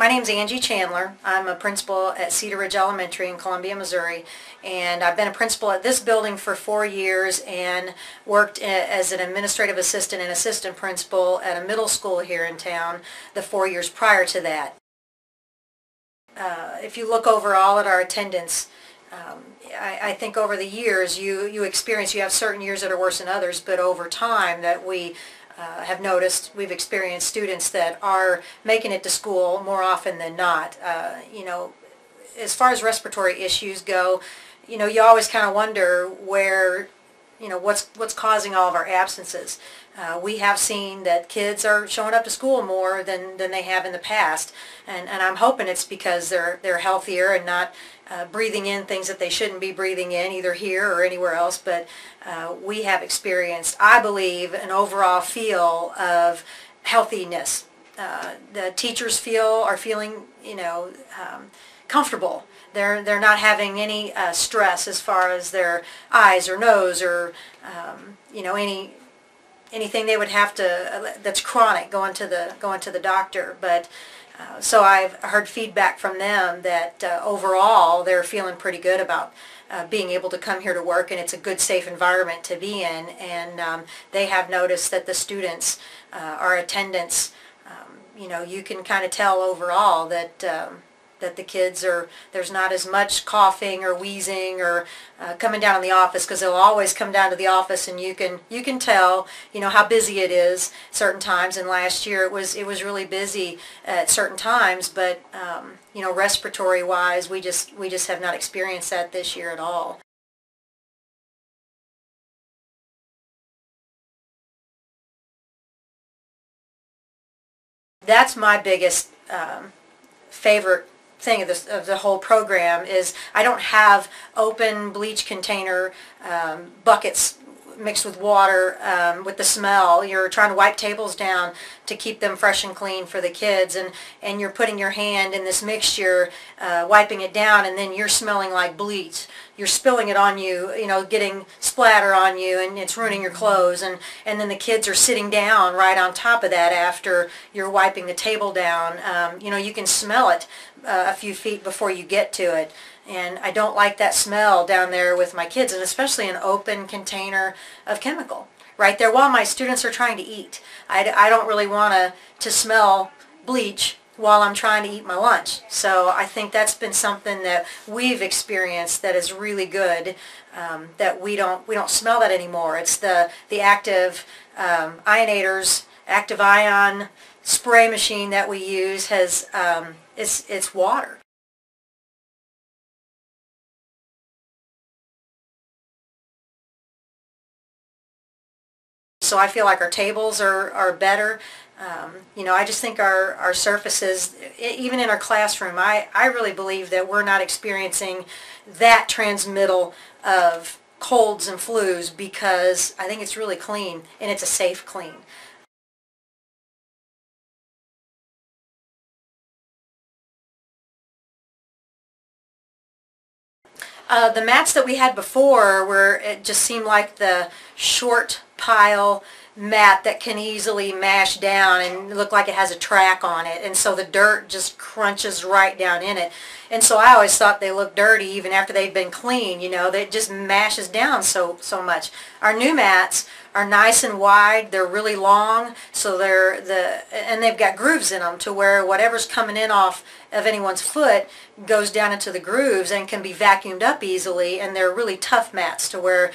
My name's Angie Chandler. I'm a principal at Cedar Ridge Elementary in Columbia, Missouri, and I've been a principal at this building for 4 years and worked as an administrative assistant and assistant principal at a middle school here in town the 4 years prior to that. If you look overall at our attendance, I think over the years you have certain years that are worse than others, but over time that we have noticed, we've experienced students that are making it to school more often than not. As far as respiratory issues go, you always kind of wonder where, what's causing all of our absences. We have seen that kids are showing up to school more than they have in the past, and I'm hoping it's because they're healthier and not breathing in things that they shouldn't be breathing in, either here or anywhere else. But we have experienced, I believe, an overall feel of healthiness. The teachers are feeling, comfortable. They're not having any stress as far as their eyes or nose or anything they would have to that's chronic going to the doctor. But so I've heard feedback from them that overall they're feeling pretty good about being able to come here to work, and it's a good, safe environment to be in. And they have noticed that the students, our attendance, you can kind of tell overall that the kids there's not as much coughing or wheezing or coming down in the office, because they'll always come down to the office, and you can tell how busy it is certain times. And last year it was really busy at certain times, but respiratory wise we just have not experienced that this year at all. That's my biggest favorite thing of the whole program is I don't have open bleach container buckets mixed with water with the smell. You're trying to wipe tables down to keep them fresh and clean for the kids, and you're putting your hand in this mixture, wiping it down, and then you're smelling like bleach. You're spilling it on you, getting splatter on you, and it's ruining your clothes, and then the kids are sitting down right on top of that after you're wiping the table down. You can smell it a few feet before you get to it. And I don't like that smell down there with my kids, and especially an open container of chemical right there while my students are trying to eat. I don't really want to smell bleach while I'm trying to eat my lunch. So I think that's been something that we've experienced that is really good, that we don't smell that anymore. It's the active ionators, active ion spray machine that we use has it's water. So I feel like our tables are better. I just think our surfaces, even in our classroom, I really believe that we're not experiencing that transmittal of colds and flus, because I think it's really clean, and it's a safe clean. The mats that we had before it just seemed like the short pile mat that can easily mash down and look like it has a track on it, and so the dirt just crunches right down in it. And so I always thought they looked dirty even after they've been clean. It just mashes down so much. Our new mats are nice and wide. They're really long, so and they've got grooves in them to where whatever's coming in off of anyone's foot goes down into the grooves and can be vacuumed up easily. And they're really tough mats to where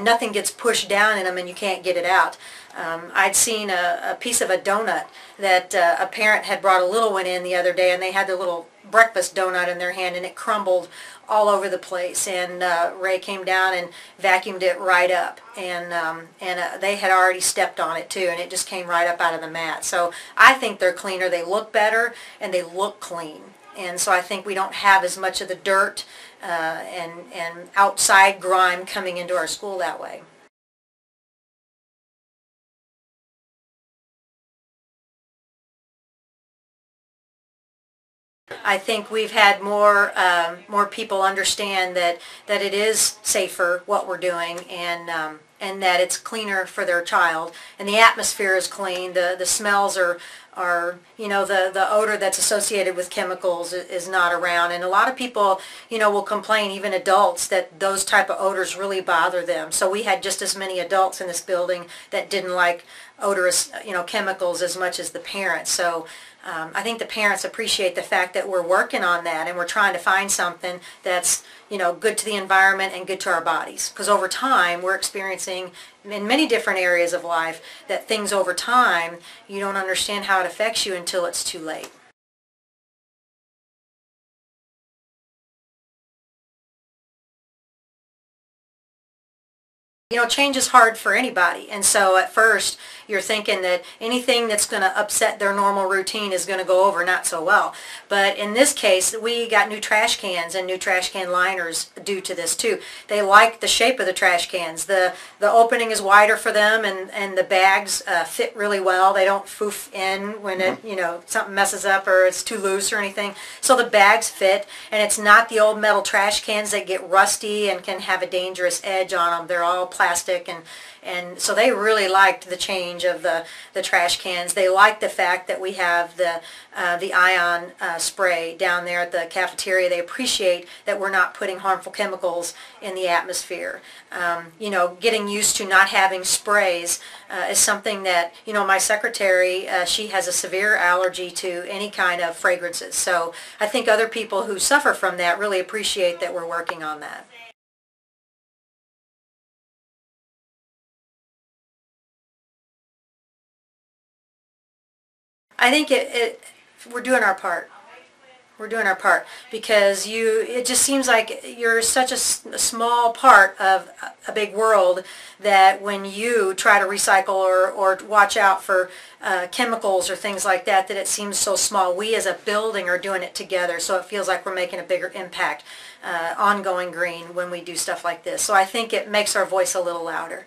nothing gets pushed down in them and you can't get it out. I'd seen a piece of a donut that a parent had brought a little one in the other day, and they had their little breakfast donut in their hand, and it crumbled all over the place, and Ray came down and vacuumed it right up, and they had already stepped on it too, and it just came right up out of the mat. So I think they're cleaner, they look better, and they look clean. And so I think we don't have as much of the dirt and outside grime coming into our school that way. I think we've had more people understand that it is safer what we're doing, and and that it's cleaner for their child, and the atmosphere is clean, the smells are the odor that's associated with chemicals is not around. And a lot of people will complain, even adults, that those type of odors really bother them. So we had just as many adults in this building that didn't like odorous chemicals as much as the parents. So I think the parents appreciate the fact that we're working on that, and we're trying to find something that's good to the environment and good to our bodies. Because over time, we're experiencing in many different areas of life that things over time, you don't understand how it affects you until it's too late. Change is hard for anybody, and so at first you're thinking that anything that's going to upset their normal routine is going to go over not so well. But in this case, we got new trash cans and new trash can liners due to this too. They like the shape of the trash cans. The opening is wider for them, and the bags fit really well. They don't foof in when something messes up or it's too loose or anything. So the bags fit, and it's not the old metal trash cans that get rusty and can have a dangerous edge on them. They're all plastic, and so they really liked the change of the trash cans. They like the fact that we have the ion spray down there at the cafeteria. They appreciate that we're not putting harmful chemicals in the atmosphere. Getting used to not having sprays is something that, my secretary, she has a severe allergy to any kind of fragrances. So I think other people who suffer from that really appreciate that we're working on that. I think we're doing our part. We're doing our part because it just seems like you're such a small part of a big world that when you try to recycle or watch out for chemicals or things like that, that it seems so small. We as a building are doing it together, so it feels like we're making a bigger impact ongoing green when we do stuff like this. So I think it makes our voice a little louder.